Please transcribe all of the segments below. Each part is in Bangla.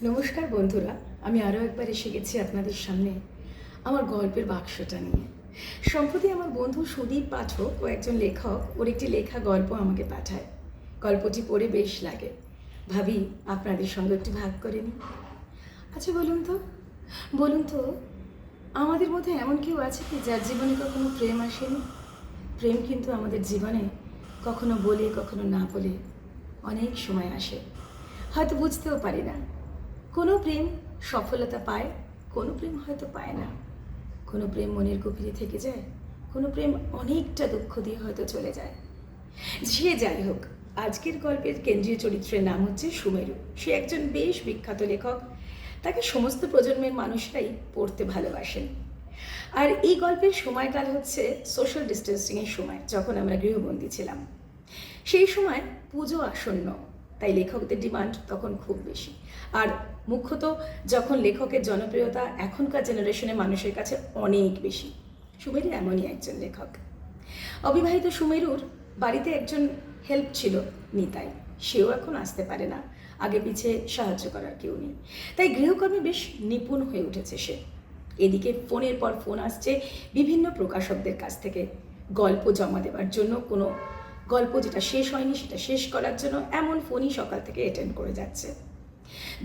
নমস্কার বন্ধুরা, আমি আরও একবার এসে গেছি আপনাদের সামনে আমার গল্পের বাক্সটা নিয়ে। সম্প্রতি আমার বন্ধু সুদীপ পাঠক ও একজন লেখক ওর একটি লেখা গল্প আমাকে পাঠায়। গল্পটি পড়ে বেশ লাগে, ভাবি আপনাদের সঙ্গে একটু ভাগ করে নিই। আচ্ছা বলুন তো আমাদের মধ্যে এমন কেউ আছে কি যার জীবনে কখনো প্রেম আসেনি? প্রেম কিন্তু আমাদের জীবনে কখনো বলে কখনো না বলে অনেক সময় আসে, হয়তো বুঝতেও পারি না। কোনো প্রেম সফলতা পায়, কোনো প্রেম হয়তো পায় না। কোনো প্রেম মনের গভীরে থেকে যায়, কোনো প্রেম অনেকটা দুঃখ দিয়ে হয়তো চলে যায়। সে যাই হোক, আজকের গল্পের কেন্দ্রীয় চরিত্রের নাম হচ্ছে সুমেরু। সে একজন বেশ বিখ্যাত লেখক, তাকে সমস্ত প্রজন্মের মানুষরাই পড়তে ভালোবাসেন। আর এই গল্পের সময়কাল হচ্ছে সোশ্যাল ডিস্টেন্সিংয়ের সময়, যখন আমরা গৃহবন্দী ছিলাম। সেই সময় পুজো আসন্ন, তাই লেখকদের ডিমান্ড তখন খুব বেশি। আর মুখ্যত যখন লেখকের জনপ্রিয়তা এখনকার জেনারেশনের মানুষের কাছে অনেক বেশি। সুমেরু এমনই একজন লেখক। অবিবাহিত সুমেরুর বাড়িতে একজন হেল্প ছিল, নিতাই। সেও এখন আসতে পারে না, আগে পিছে সাহায্য করার কেউ নেই, তাই গৃহকর্মে বেশ নিপুণ হয়ে উঠেছে সে। এদিকে ফোনের পর ফোন আসছে বিভিন্ন প্রকাশকদের কাছ থেকে গল্প জমা দেওয়ার জন্য, কোনো গল্প যেটা শেষ হয়নি সেটা শেষ করার জন্য। এমন ফোনই সকাল থেকে অ্যাটেন্ড করে যাচ্ছে।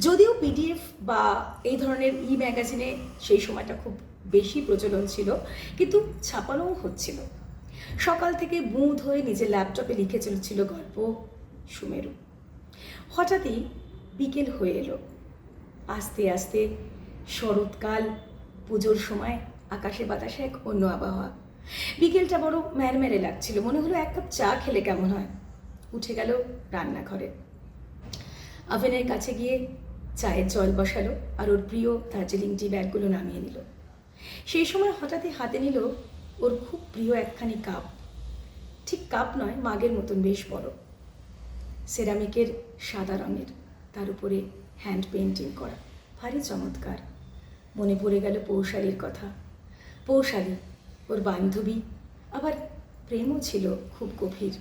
যদিও পিডিএফ বা এই ধরনের ম্যাগাজিনে সেই সময়টা খুব বেশি প্রচলন ছিল, কিন্তু ছাপানোও হচ্ছিল। সকাল থেকে বুঁদ হয়ে নিজের ল্যাপটপে লিখে চলেছিল গল্প সুমেরু। হঠাৎই বিকেল হয়ে এলো। আস্তে আস্তে শরৎকাল, পুজোর সময়, আকাশে বাতাসে এক অন্য আবহাওয়া। বিকেলটা বড় ম্যারম্যারে লাগছিল, মনে হলো এক কাপ চা খেলে কেমন হয়। উঠে গেল রান্নাঘরে, ওভেনের কাছে গিয়ে চায়ের জল বসালো আর ওর প্রিয় দার্জিলিং টি ব্যাগগুলো নামিয়ে নিল। সেই সময় হঠাৎই হাতে নিল ওর খুব প্রিয় একখানি কাপ। ঠিক কাপ নয়, মাগের মতন বেশ বড়, সেরামিকের, সাদা রঙের, তার উপরে হ্যান্ড পেন্টিং করা, ভারী চমৎকার। মনে পড়ে গেল পৌশালীর কথা। পৌশালী ওর বান্ধবী, আবার প্রেমও ছিল খুব গভীর।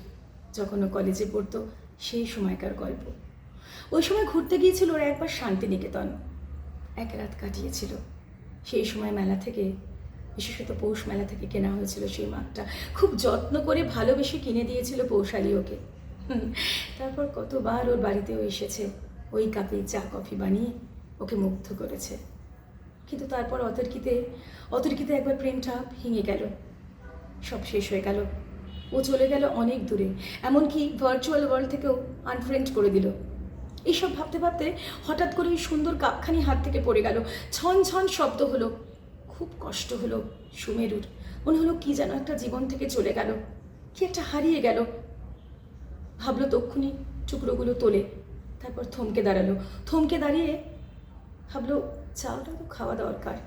যখন ও কলেজে পড়তো সেই সময়কার গল্প। ওই সময় ঘুরতে গিয়েছিল ওরা একবার শান্তিনিকেতন, এক রাত কাটিয়েছিল। সেই সময় মেলা থেকে, বিশেষত পৌষ মেলা থেকে কেনা হয়েছিল সেই মাগটা। খুব যত্ন করে ভালোবেসে কিনে দিয়েছিল পৌশালী ওকে। তারপর কতবার ওর বাড়িতেও এসেছে, ওই কাপে চা কফি বানিয়ে ওকে মুগ্ধ করেছে। কিন্তু তারপর অতর্কিতে একবার প্রেমটা ভেঙে গেল, সব শেষ হয়ে গেল। ও চলে গেল অনেক দূরে, এমনকি ভার্চুয়াল ওয়ার্ল্ড থেকেও আনফ্রেন্ড করে দিল। এইসব ভাবতে ভাবতে হঠাৎ করে ওই সুন্দর কাপখানি হাত থেকে পড়ে গেল। ছন ছন শব্দ হলো। খুব কষ্ট হলো সুমেরুর। মনে হলো কি যেন একটা জীবন থেকে চলে গেল, কি একটা হারিয়ে গেল। ভাবলো তক্ষুনি টুকরোগুলো তোলে। তারপর থমকে দাঁড়িয়ে ভাবলো চাটা তো খাওয়া দরকার।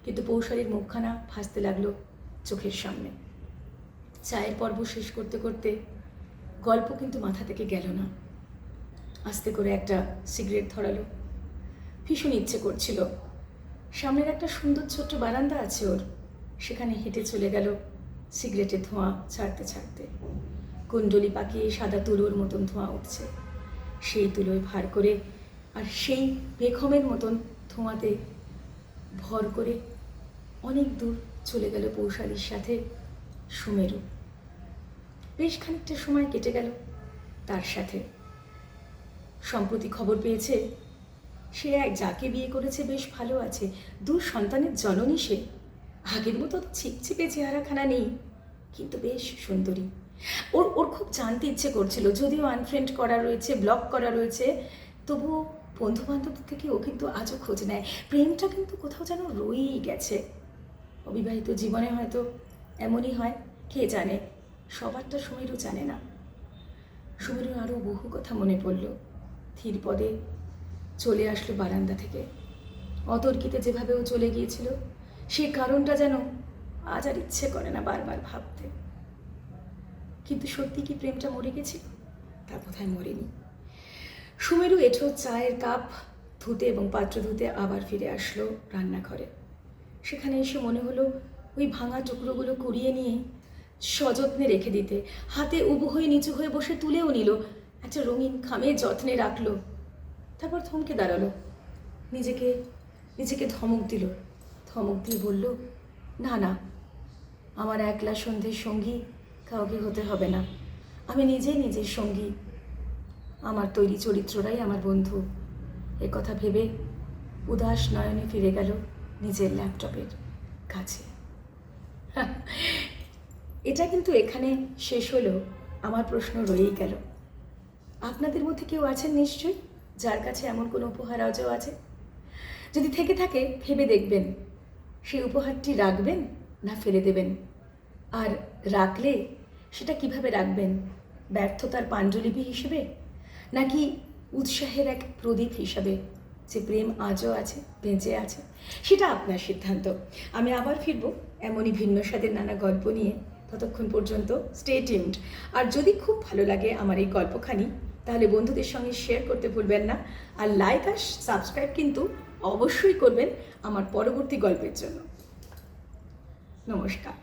কিন্তু পৌশালীর মুখখানা ভাসতে লাগলো চোখের সামনে। চায়ের পর্ব শেষ করতে করতে গল্প কিন্তু মাথা থেকে গেল না। আস্তে করে একটা সিগারেট ধরালো। ভীষণ ইচ্ছে করছিল। সামনের একটা সুন্দর ছোট্ট বারান্দা আছে ওর, সেখানে হেঁটে চলে গেল সিগারেটের ধোঁয়া ছাড়তে ছাড়তে। কুণ্ডলি পাকিয়ে সাদা তুলোর মতন ধোঁয়া উঠছে। সেই তুলোয় ভার করে আর সেই বেগমের মতন ধোঁয়াতে ভর করে অনেক দূর চলে গেল পৌশালীর সাথে সুমেরু। বেশ খানিকটা সময় কেটে গেল তার সাথে। সম্প্রতি খবর পেয়েছে সে এক যাকে বিয়ে করেছে বেশ ভালো আছে, 2 সন্তানের জননী সে। আগের মতো ছিপছিপে চেহারাখানা নেই, কিন্তু বেশ সুন্দরী। ওর খুব জানতে ইচ্ছে করছিল, যদিও আনফ্রেন্ড করা রয়েছে, ব্লক করা রয়েছে, তবুও বন্ধু বান্ধবদের থেকে ও কিন্তু আজও খোঁজ নেয়। প্রেমটা কিন্তু কোথাও যেন রয়েই গেছে। অবিবাহিত জীবনে হয়তো এমনই হয়, কে জানে। সবারটা সুমেরু জানে না। সুমেরুর আরও বহু কথা মনে পড়ল। ধীর পদে চলে আসলো বারান্দা থেকে। অতর্কিতে যেভাবে ও চলে গিয়েছিল, সেই কারণটা যেন আজ আর ইচ্ছে করে না বারবার ভাবতে। কিন্তু সত্যি কি প্রেমটা মরে গেছিল? তা কোথায় মরেনি। সুমেরু এঁঠো চায়ের কাপ ধুতে এবং পাত্র ধুতে আবার ফিরে আসলো রান্নাঘরে। সেখানে এসে মনে হলো ওই ভাঙা টুকরোগুলো কুড়িয়ে নিয়ে সযত্নে রেখে দিতে। হাতে উবু হয়ে নিচু হয়ে বসে তুলেও নিল, একটা রঙিন খামে যত্নে রাখলো। তারপর থমকে দাঁড়ালো, নিজেকে নিজেকে ধমক দিল, ধমক দিয়ে বলল, না না, আমার একলা সন্ধ্যের সঙ্গী কাউকে হতে হবে না, আমি নিজেই নিজের সঙ্গী, আমার তৈরি চরিত্ররাই আমার বন্ধু। এ কথা ভেবে উদাস নয়নে ফিরে গেল নিজের ল্যাপটপের কাছে। এটা কিন্তু এখানে শেষ হলো, আমার প্রশ্ন রয়েই গেল। আপনাদের মধ্যে কেউ আছেন নিশ্চয়ই যার কাছে এমন কোনো উপহার আজও আছে? যদি থেকে থাকে ভেবে দেখবেন সেই উপহারটি রাখবেন না ফেলে দেবেন, আর রাখলে সেটা কিভাবে রাখবেন? ব্যর্থতার পাণ্ডুলিপি হিসেবে, নাকি উৎসাহের এক প্রদীপ হিসাবে যে প্রেম আজও আছে, বেঁচে আছে? সেটা আপনার সিদ্ধান্ত। আমি আবার ফিরবো এমনই ভিন্ন স্বাদের নানা গল্প নিয়ে। ততক্ষণ পর্যন্ত স্টে টিউনড। আর যদি খুব ভালো লাগে আমার এই গল্পখানি, তাহলে বন্ধুদের সঙ্গে শেয়ার করতে ভুলবেন না। আর লাইক আর সাবস্ক্রাইব কিন্তু অবশ্যই করবেন আমার পরবর্তী গল্পের জন্য। নমস্কার।